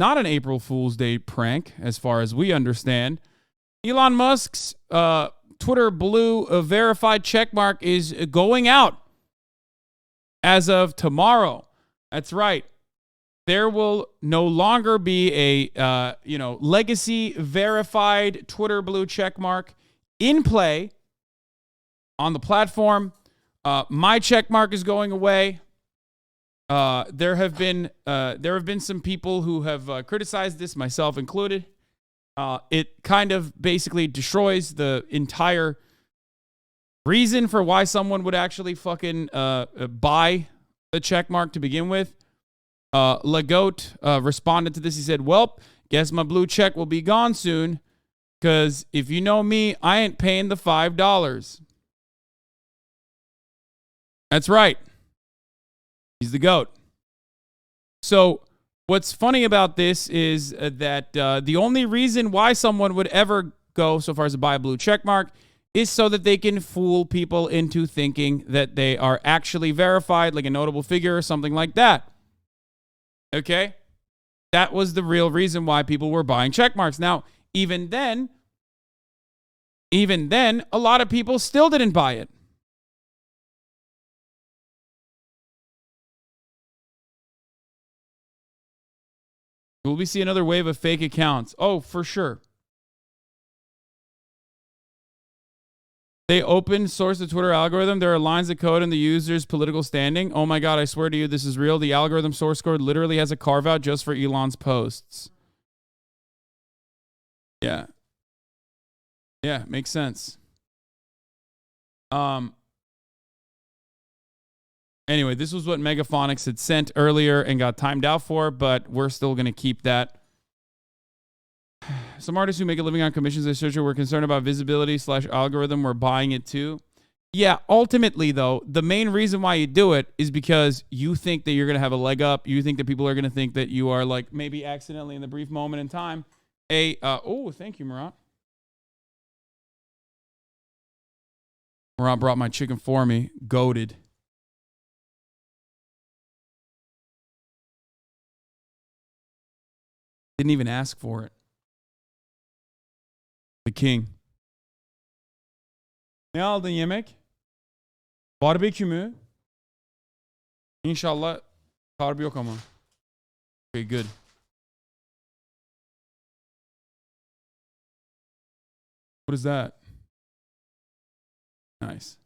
not an April Fool's Day prank, as far as we understand. Elon Musk's Twitter Blue verified checkmark is going out as of tomorrow. That's right. There will no longer be a legacy verified Twitter Blue checkmark in play on the platform. My checkmark is going away. There have been some people who have criticized this, myself included. It kind of basically destroys the entire reason for why someone would actually fucking buy the checkmark to begin with. Legoat responded to this. He said, "Well, guess my blue check will be gone soon, because if you know me, I ain't paying the $5. That's right. He's the GOAT. So what's funny about this is that the only reason why someone would ever go so far as to buy a blue checkmark is so that they can fool people into thinking that they are actually verified, like a notable figure or something like that. Okay? That was the real reason why people were buying checkmarks. Now, even then, a lot of people still didn't buy it. Will we see another wave of fake accounts? Oh, for sure. They open source the Twitter algorithm. There are lines of code in the user's political standing. Oh my God, I swear to you, this is real. The algorithm source code literally has a carve out just for Elon's posts. Yeah. Yeah, makes sense. Anyway, this was what Megaphonics had sent earlier and got timed out for, but we're still going to keep that. Some artists who make a living on commissions, etc., were concerned about visibility / algorithm. We're buying it too. Yeah, ultimately, though, the main reason why you do it is because you think that you're going to have a leg up. You think that people are going to think that you are, like, maybe accidentally in the brief moment in time. Oh, thank you, Murat. Murat brought my chicken for me. Goated. Didn't even ask for it. The king. Ne aldın yemek? Barbekü mü? İnşallah harbi yok ama. Okay, good. What is that? Nice.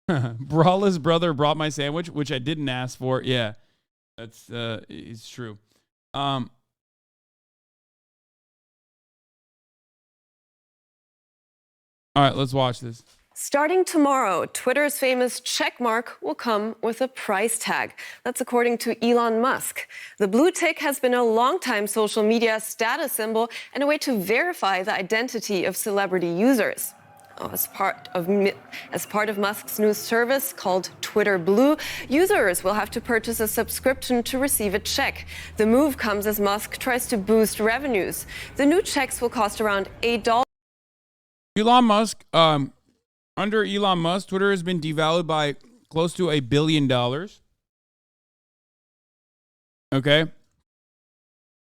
Brawl's brother brought my sandwich, which I didn't ask for. Yeah, that's it's true. All right, let's watch this. Starting tomorrow, Twitter's famous checkmark will come with a price tag. That's according to Elon Musk. The blue tick has been a long-time social media status symbol and a way to verify the identity of celebrity users. As part of Musk's new service called Twitter Blue, users will have to purchase a subscription to receive a check. The move comes as Musk tries to boost revenues. The new checks will cost around $8. Elon Musk, under Elon Musk, Twitter has been devalued by close to $1 billion. Okay.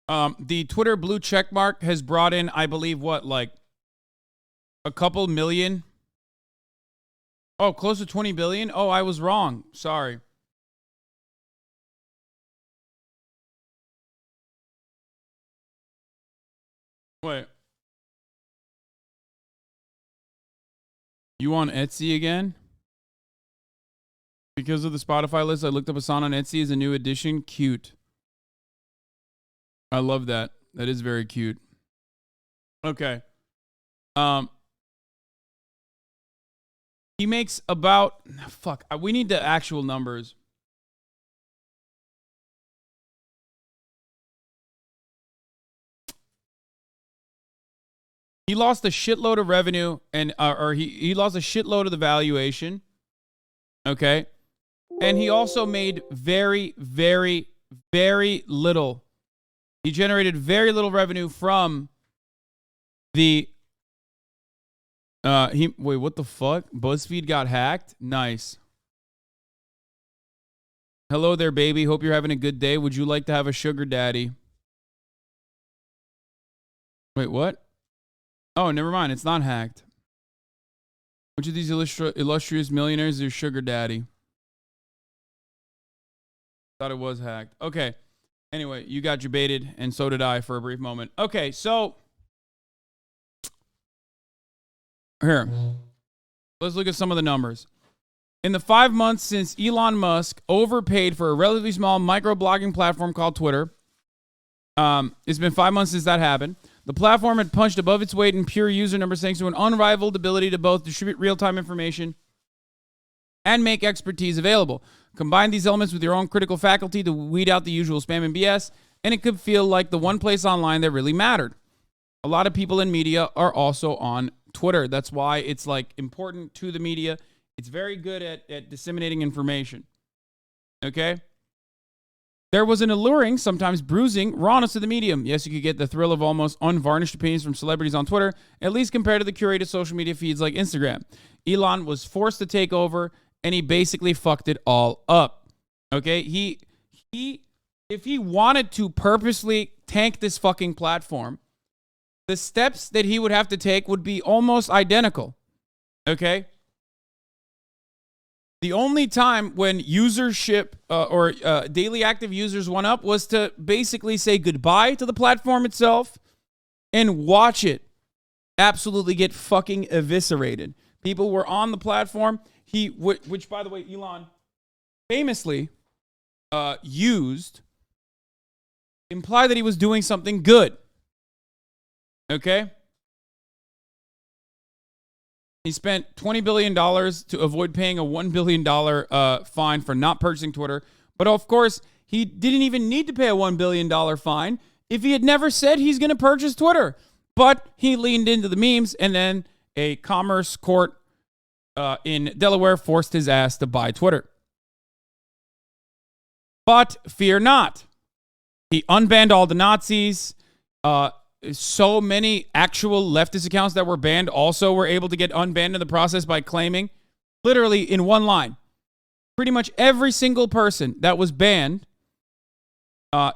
The Twitter blue checkmark has brought in, I believe, like a couple million. Oh, close to 20 billion. Oh, I was wrong. Sorry. Wait. You on Etsy again? Because of the Spotify list, I looked up Hasan on Etsy as a new addition. Cute. I love that. That is very cute. Okay. He makes about... Fuck. We need the actual numbers. He lost a shitload of revenue, and he lost a shitload of the valuation. Okay. And he also made very, very, very little. He generated very little revenue from the... Wait, what the fuck? BuzzFeed got hacked? Nice. Hello there, baby. Hope you're having a good day. Would you like to have a sugar daddy? Wait, what? Oh, never mind. It's not hacked. Which of these illustrious millionaires is your sugar daddy? Thought it was hacked. Okay. Anyway, you got baited, and so did I for a brief moment. Okay, so here. Let's look at some of the numbers. In the 5 months since Elon Musk overpaid for a relatively small microblogging platform called Twitter, it's been 5 months since that happened. The platform had punched above its weight in pure user numbers thanks to an unrivaled ability to both distribute real-time information and make expertise available. Combine these elements with your own critical faculty to weed out the usual spam and BS, and it could feel like the one place online that really mattered. A lot of people in media are also on Twitter. That's why it's like important to the media. It's very good at disseminating information. Okay? There was an alluring, sometimes bruising, rawness to the medium. Yes, you could get the thrill of almost unvarnished opinions from celebrities on Twitter, at least compared to the curated social media feeds like Instagram. Elon was forced to take over, and he basically fucked it all up. Okay? If he wanted to purposely tank this fucking platform, the steps that he would have to take would be almost identical. Okay? The only time when usership or daily active users went up was to basically say goodbye to the platform itself and watch it absolutely get fucking eviscerated. People were on the platform. Which by the way, Elon famously used, implied that he was doing something good. Okay? He spent $20 billion to avoid paying a $1 billion fine for not purchasing Twitter. But of course, he didn't even need to pay a $1 billion fine if he had never said he's going to purchase Twitter. But he leaned into the memes, and then a commerce court in Delaware forced his ass to buy Twitter. But fear not. He unbanned all the Nazis. So many actual leftist accounts that were banned also were able to get unbanned in the process by claiming, literally in one line, pretty much every single person that was banned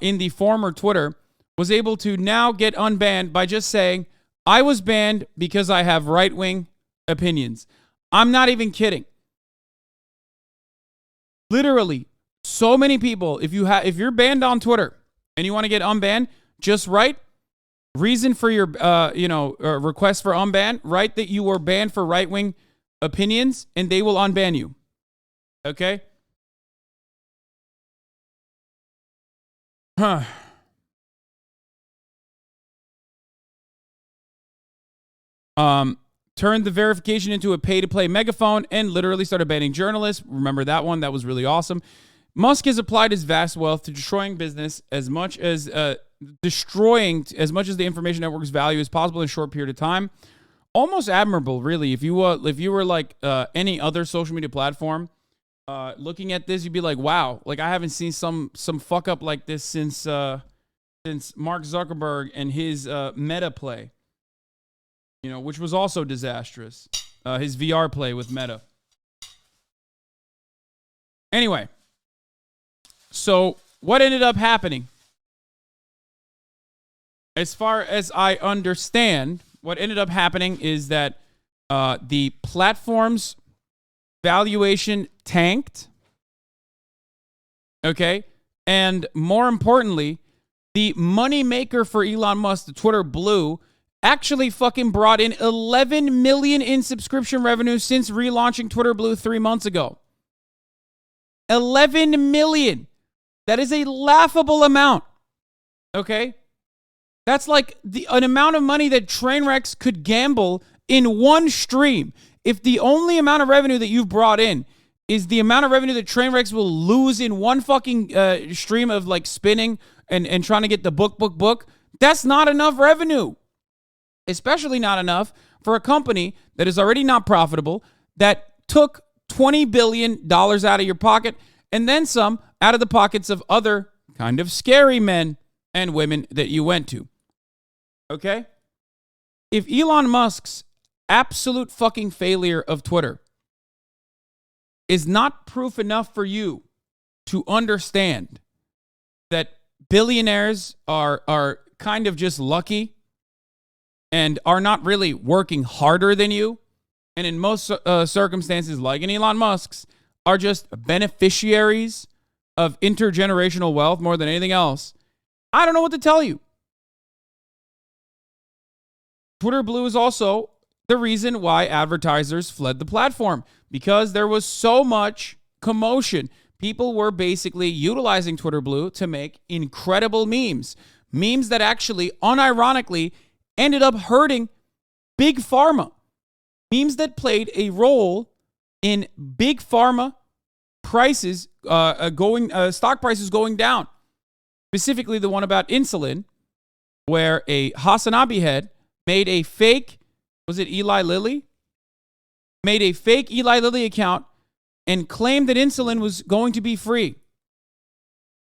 in the former Twitter was able to now get unbanned by just saying, I was banned because I have right-wing opinions. I'm not even kidding. Literally, so many people, if you're banned on Twitter and you want to get unbanned, just write reason for your, request for unban. Write that you were banned for right-wing opinions, and they will unban you. Okay? Huh. Turned the verification into a pay-to-play megaphone and literally started banning journalists. Remember that one? That was really awesome. Musk has applied his vast wealth to destroying business as much as the information network's value as possible in a short period of time. Almost admirable, really. If you were like any other social media platform, looking at this, you'd be like, wow, like I haven't seen some fuck up like this since Mark Zuckerberg and his Meta play, which was also disastrous. His VR play with Meta. Anyway, so what ended up happening? As far as I understand, what ended up happening is that the platform's valuation tanked. Okay? And more importantly, the money maker for Elon Musk, the Twitter Blue, actually fucking brought in 11 million in subscription revenue since relaunching Twitter Blue 3 months ago. 11 million. That is a laughable amount. Okay? That's like an amount of money that Trainwrecks could gamble in one stream. If the only amount of revenue that you've brought in is the amount of revenue that Trainwrecks will lose in one fucking stream of like spinning and trying to get the book, that's not enough revenue. Especially not enough for a company that is already not profitable, that took $20 billion out of your pocket and then some out of the pockets of other kind of scary men and women that you went to. Okay? If Elon Musk's absolute fucking failure of Twitter is not proof enough for you to understand that billionaires are kind of just lucky and are not really working harder than you, and in most circumstances, like in Elon Musk's, are just beneficiaries of intergenerational wealth more than anything else, I don't know what to tell you. Twitter Blue is also the reason why advertisers fled the platform, because there was so much commotion. People were basically utilizing Twitter Blue to make incredible memes that actually, unironically, ended up hurting Big Pharma. Memes that played a role in Big Pharma prices stock prices going down. Specifically, the one about insulin, where a HasanAbi head made a fake, was it Eli Lilly? Made a fake Eli Lilly account and claimed that insulin was going to be free,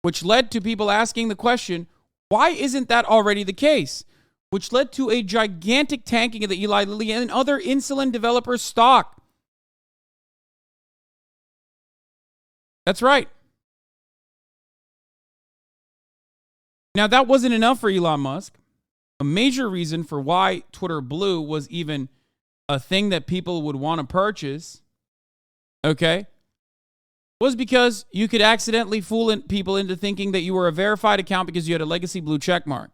which led to people asking the question, why isn't that already the case? Which led to a gigantic tanking of the Eli Lilly and other insulin developers' stock. That's right. Now, that wasn't enough for Elon Musk. A major reason for why Twitter Blue was even a thing that people would want to purchase, okay, was because you could accidentally fool people into thinking that you were a verified account because you had a legacy blue check mark.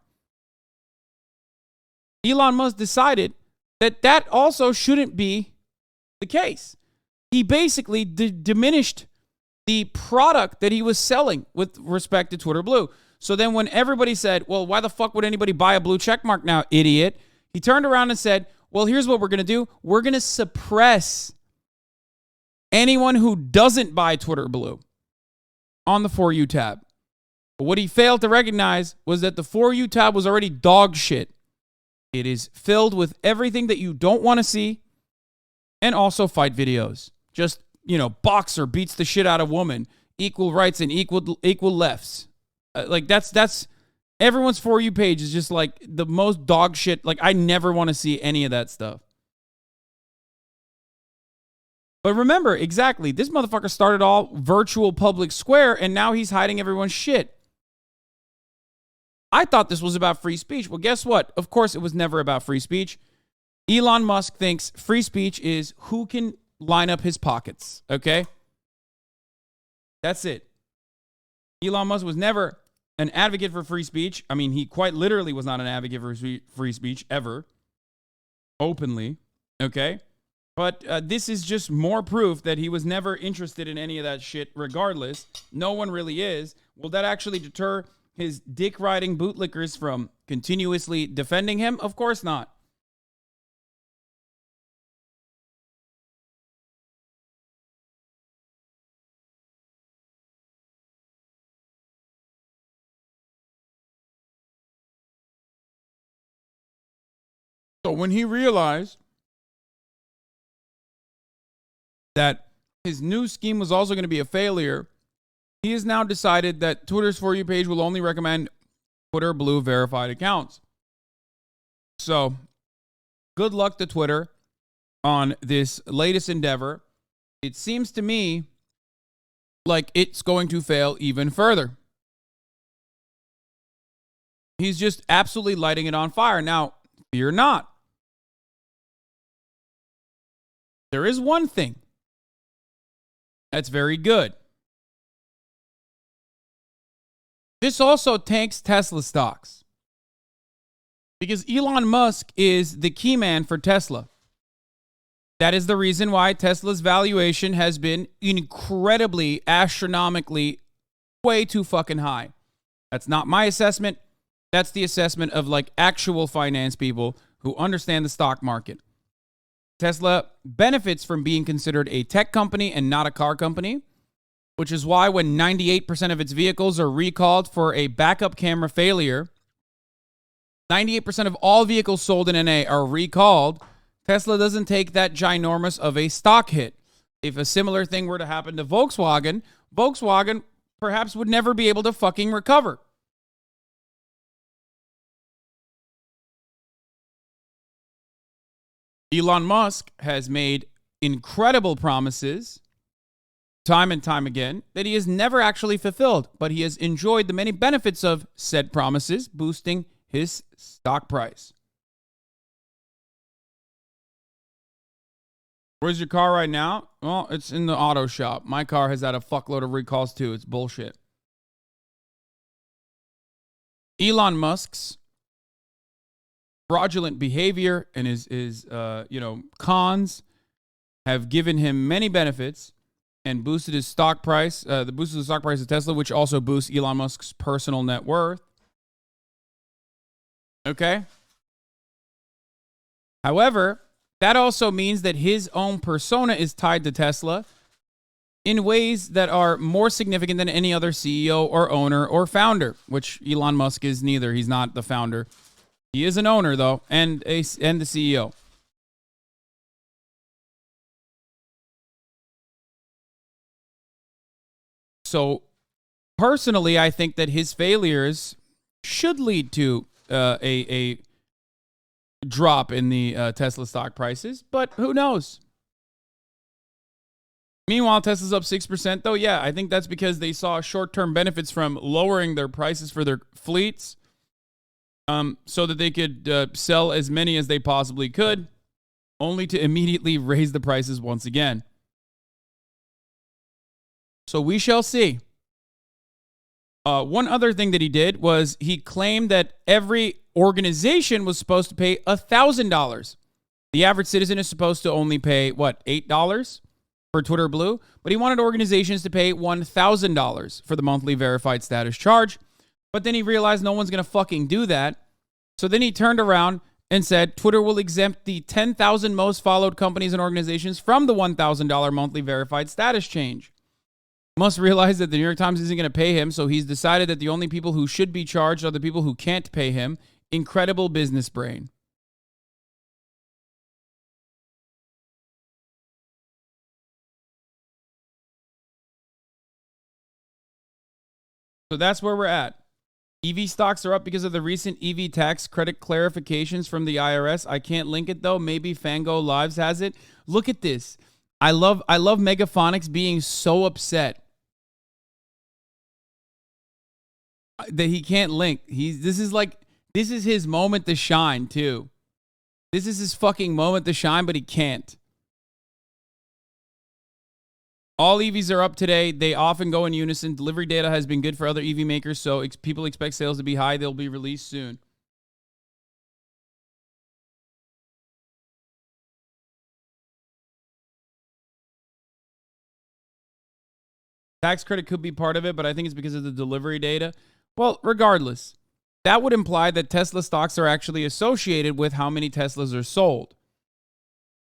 Elon Musk decided that that also shouldn't be the case. He basically diminished the product that he was selling with respect to Twitter Blue. So then when everybody said, well, why the fuck would anybody buy a blue check mark now, idiot? He turned around and said, well, here's what we're going to do. We're going to suppress anyone who doesn't buy Twitter Blue on the For You tab. But what he failed to recognize was that the For You tab was already dog shit. It is filled with everything that you don't want to see, and also fight videos. Just, boxer beats the shit out of woman, equal rights and equal lefts. That's everyone's For You page is just like the most dog shit. Like, I never want to see any of that stuff. But remember, exactly, this motherfucker started all virtual public square, and now he's hiding everyone's shit. I thought this was about free speech. Well, guess what? Of course, it was never about free speech. Elon Musk thinks free speech is who can line up his pockets, okay? That's it. Elon Musk was never an advocate for free speech. I mean, he quite literally was not an advocate for free speech ever, openly, okay? But this is just more proof that he was never interested in any of that shit regardless. No one really is. Will that actually deter his dick-riding bootlickers from continuously defending him? Of course not. So when he realized that his new scheme was also going to be a failure, he has now decided that Twitter's For You page will only recommend Twitter Blue verified accounts. So, good luck to Twitter on this latest endeavor. It seems to me like it's going to fail even further. He's just absolutely lighting it on fire. Now, fear not. There is one thing that's very good. This also tanks Tesla stocks, because Elon Musk is the key man for Tesla. That is the reason why Tesla's valuation has been incredibly, astronomically, way too fucking high. That's not my assessment. That's the assessment of actual finance people who understand the stock market. Tesla benefits from being considered a tech company and not a car company, which is why when 98% of its vehicles are recalled for a backup camera failure, 98% of all vehicles sold in NA are recalled, Tesla doesn't take that ginormous of a stock hit. If a similar thing were to happen to Volkswagen perhaps would never be able to fucking recover. Elon Musk has made incredible promises time and time again that he has never actually fulfilled, but he has enjoyed the many benefits of said promises, boosting his stock price. Where's your car right now? Well, it's in the auto shop. My car has had a fuckload of recalls too. It's bullshit. Elon Musk's fraudulent behavior and his cons have given him many benefits and boosted his stock price. The boosted the stock price of Tesla, which also boosts Elon Musk's personal net worth. Okay. However, that also means that his own persona is tied to Tesla in ways that are more significant than any other CEO or owner or founder, which Elon Musk is neither. He's not the founder. He is an owner, though, and the CEO. So, personally, I think that his failures should lead to a drop in the Tesla stock prices, but who knows? Meanwhile, Tesla's up 6%, though. Yeah, I think that's because they saw short-term benefits from lowering their prices for their fleets so that they could sell as many as they possibly could, only to immediately raise the prices once again. So we shall see. One other thing that he did was he claimed that every organization was supposed to pay $1,000. The average citizen is supposed to only pay, $8 for Twitter Blue? But he wanted organizations to pay $1,000 for the monthly verified status charge. But then he realized no one's going to fucking do that. So then he turned around and said Twitter will exempt the 10,000 most followed companies and organizations from the $1,000 monthly verified status change. Must realize that the New York Times isn't going to pay him, so he's decided that the only people who should be charged are the people who can't pay him. Incredible business brain. So that's where we're at. EV stocks are up because of the recent EV tax credit clarifications from the IRS. I can't link it, though. Maybe Fango Lives has it. Look at this. I love Megaphonics being so upset that he can't link. This is his moment to shine, too. This is his fucking moment to shine, but he can't. All EVs are up today. They often go in unison. Delivery data has been good for other EV makers, so people expect sales to be high. They'll be released soon. Tax credit could be part of it, but I think it's because of the delivery data. Well, regardless, that would imply that Tesla stocks are actually associated with how many Teslas are sold.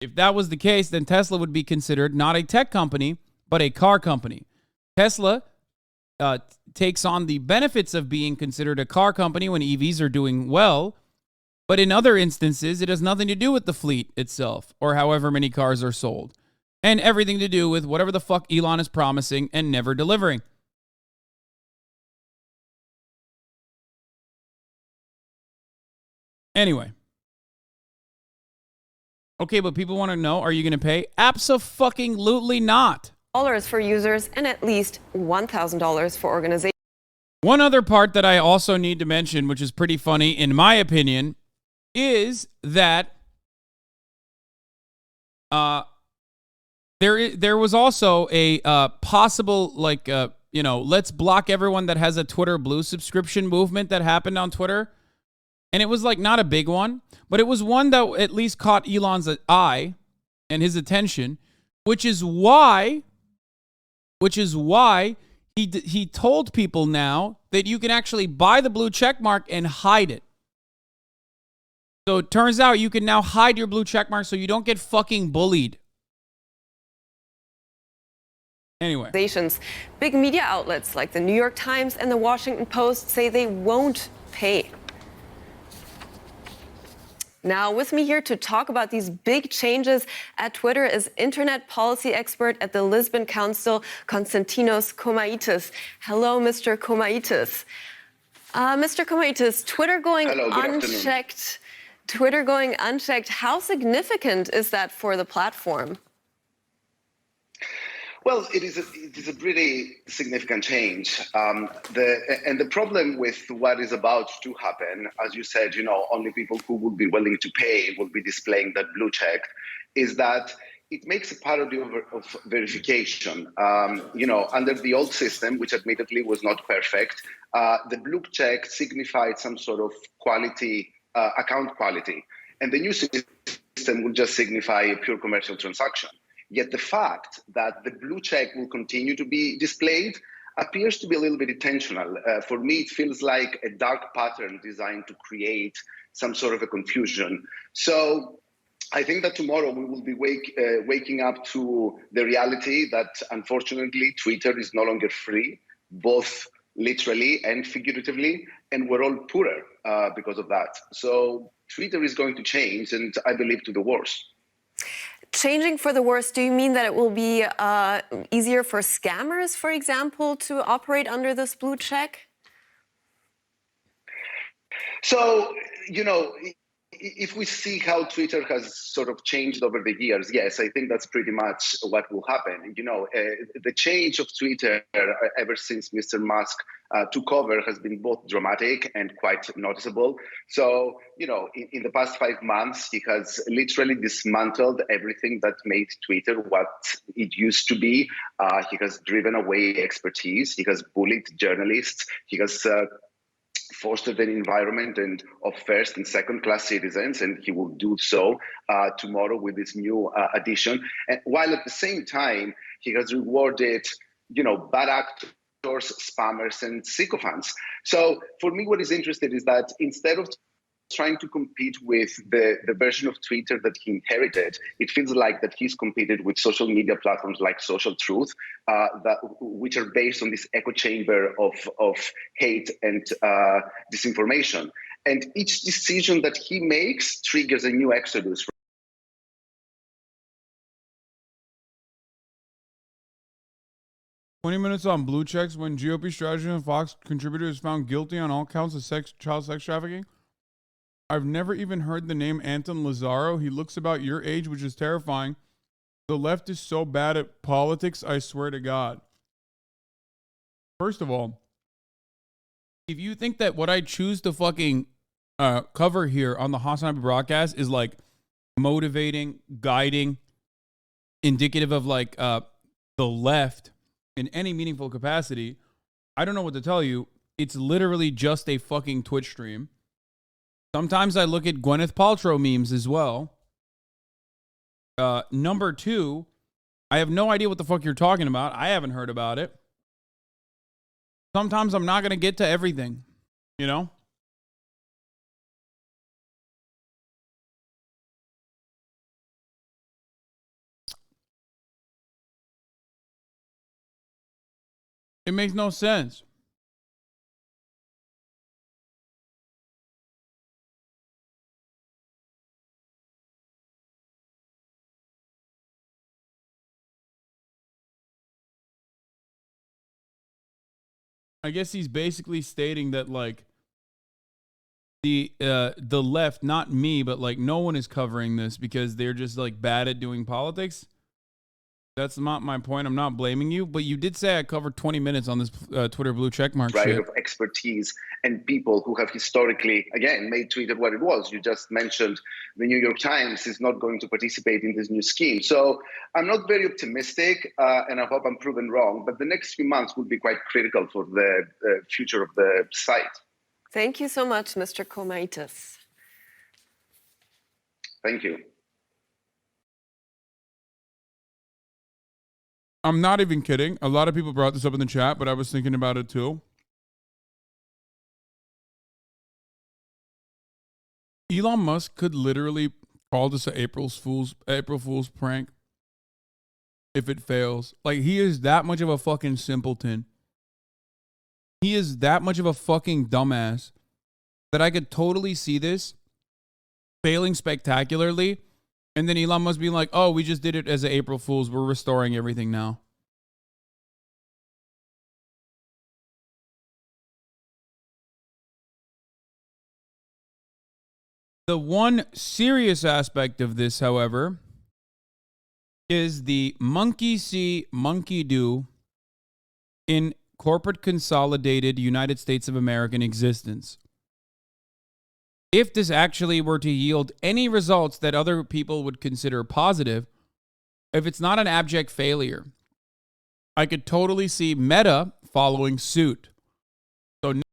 If that was the case, then Tesla would be considered not a tech company, but a car company. Tesla takes on the benefits of being considered a car company when EVs are doing well, but in other instances, it has nothing to do with the fleet itself or however many cars are sold, and everything to do with whatever the fuck Elon is promising and never delivering. Anyway. Okay, but people want to know, are you going to pay? Abso-fucking-lutely not. For users and at least $1,000 for organizations. One other part that I also need to mention, which is pretty funny in my opinion, is that there was also a possible let's block everyone that has a Twitter Blue subscription movement that happened on Twitter. And it was not a big one, but it was one that at least caught Elon's eye and his attention, which is why he told people now that you can actually buy the blue check mark and hide it. So it turns out you can now hide your blue check mark so you don't get fucking bullied. Anyway. Big media outlets like the New York Times and the Washington Post say they won't pay. Now, with me here to talk about these big changes at Twitter is internet policy expert at the Lisbon Council, Konstantinos Komaitis. Hello, Mr. Komaitis. Mr. Komaitis, Twitter going unchecked. Twitter going unchecked. How significant is that for the platform? Well, it is a pretty significant change. The problem with what is about to happen, as you said, only people who would be willing to pay will be displaying that blue check, is that it makes a parody of verification. Under the old system, which admittedly was not perfect, the blue check signified some sort of quality, account quality, and the new system will just signify a pure commercial transaction. Yet the fact that the blue check will continue to be displayed appears to be a little bit intentional. For me, it feels like a dark pattern designed to create some sort of a confusion. So I think that tomorrow we will be waking up to the reality that, unfortunately, Twitter is no longer free, both literally and figuratively, and we're all poorer because of that. So Twitter is going to change, and I believe to the worse. Changing for the worse, do you mean that it will be easier for scammers, for example, to operate under this blue check? So, if we see how Twitter has sort of changed over the years, yes, I think that's pretty much what will happen. The change of Twitter ever since Mr. Musk took over has been both dramatic and quite noticeable. So, in the past 5 months, he has literally dismantled everything that made Twitter what it used to be. He has driven away expertise. He has bullied journalists. He has fostered an environment of first and second class citizens, and he will do so tomorrow with this new addition. And while at the same time, he has rewarded, bad actors, spammers, and sycophants. So for me, what is interesting is that instead of trying to compete with the version of Twitter that he inherited, it feels like that he's competed with social media platforms like Social Truth, which are based on this echo chamber of hate and disinformation. And each decision that he makes triggers a new exodus. 20 minutes on blue checks when GOP strategist and Fox contributor is found guilty on all counts of child sex trafficking. I've never even heard the name Anton Lazaro. He looks about your age, which is terrifying. The left is so bad at politics, I swear to God. First of all, if you think that what I choose to fucking cover here on the HasanAbi broadcast is like motivating, guiding, indicative of like the left in any meaningful capacity, I don't know what to tell you. It's literally just a fucking Twitch stream. Sometimes I look at Gwyneth Paltrow memes as well. Number two, I have no idea what the fuck you're talking about. I haven't heard about it. Sometimes I'm not going to get to everything, you know? It makes no sense. I guess he's basically stating that like the left, not me, but like no one is covering this because they're just like bad at doing politics. That's not my point. I'm not blaming you, but you did say I covered 20 minutes on this Twitter blue checkmark shit. Of expertise and people who have historically, again, made Twitter what it was. You just mentioned the New York Times is not going to participate in this new scheme. So I'm not very optimistic, and I hope I'm proven wrong. But the next few months will be quite critical for the future of the site. Thank you so much, Mr. Komaitis. Thank you. I'm not even kidding. A lot of people brought this up in the chat, but I was thinking about it too. Elon Musk could literally call this an April Fool's prank if it fails. Like, he is that much of a fucking simpleton. He is that much of a fucking dumbass that I could totally see this failing spectacularly. And then Elon Musk being like, oh, we just did it as an April Fool's. We're restoring everything now. The one serious aspect of this, however, is the monkey see, monkey do in corporate consolidated United States of American existence. If this actually were to yield any results that other people would consider positive, if it's not an abject failure, I could totally see Meta following suit. So